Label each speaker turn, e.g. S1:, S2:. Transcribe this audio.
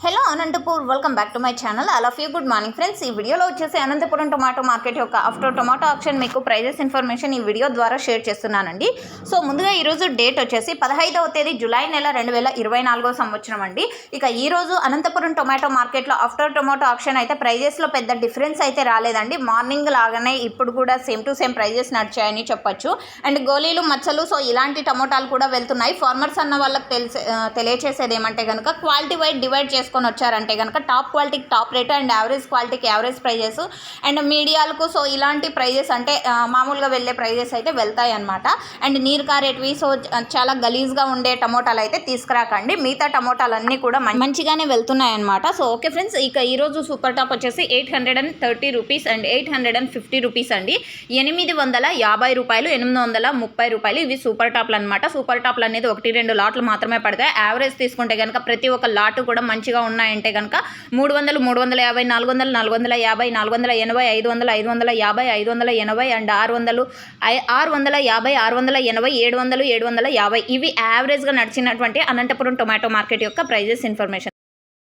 S1: Hello Anantapur welcome back to my channel. I love you. Good morning friends. ఈ వీడియోలో వచ్చేసి Anantapuram tomato market యొక్క after tomato auction మీకు prices information ఈ video ద్వారా షేర్ చేస్తున్నానండి. సో ముందుగా ఈరోజు డేట్ వచ్చేసి 15వ తేదీ జూలై నెల 2024 సంవత్సరం అండి. ఇక ఈరోజు అనంతపురం టొమాటో మార్కెట్లో ఆఫ్టర్ టొమాటో ఆక్షన్ అయితే ప్రైజెస్లో పెద్ద డిఫరెన్స్ అయితే రాలేదండి. మార్నింగ్ లాగానే ఇప్పుడు కూడా సేమ్ టు సేమ్ ప్రైజెస్ నడిచాయని చెప్పొచ్చు. అండ్ గోళీలు మచ్చలు సో ఇలాంటి టమోటాలు కూడా వెళ్తున్నాయి. ఫార్మర్స్ అన్న వాళ్ళకి తెలియచేసేది ఏమంటే కనుక క్వాలిటీ వైడ్ డివైడ్ చేసుకొని వచ్చారంటే కనుక టాప్ క్వాలిటీకి టాప్ రేటు అండ్ యావరేజ్ క్వాలిటీకి యావరేజ్ ప్రైజెస్ అండ్ మీడియాలకు సో ఇలాంటి ప్రైజెస్ అంటే మామూలుగా వెళ్ళే ప్రైజెస్ అయితే వెళ్తాయి అనమాట. అండ్ నీరు కారేటివి సో చాలా గలీజ్గా ఉండే టమోటాలు అయితే తీసుకురాకండి. మిగతా టమోటాలన్నీ కూడా మంచిగానే వెళ్తున్నాయి అనమాట. సో ఓకే ఫ్రెండ్స్, ఇక ఈరోజు సూపర్ టాప్ వచ్చేసి 830 రూపీస్ అండ్ 850 రూపీస్ అండి. 850 రూపాయలు, 830 రూపాయలు ఇవి సూపర్ టాప్లు అనమాట. సూపర్ టాప్లు అనేది 1-2 లాట్లు మాత్రమే పడతాయి. యావరేజ్ తీసుకుంటే కనుక ప్రతి ఒక్క లాటు కూడా మంచిగా ఉన్నాయంటే కనుక 300, 350, 400, 450, 480, 500, 550, 580 అండ్ 600, 650, 680, 700, 750 ఇవి యావరేజ్గా నడిచినటువంటి అనంతపురం టొమాటో మార్కెట్ యొక్క ప్రైజెస్ ఇన్ఫర్మేషన్.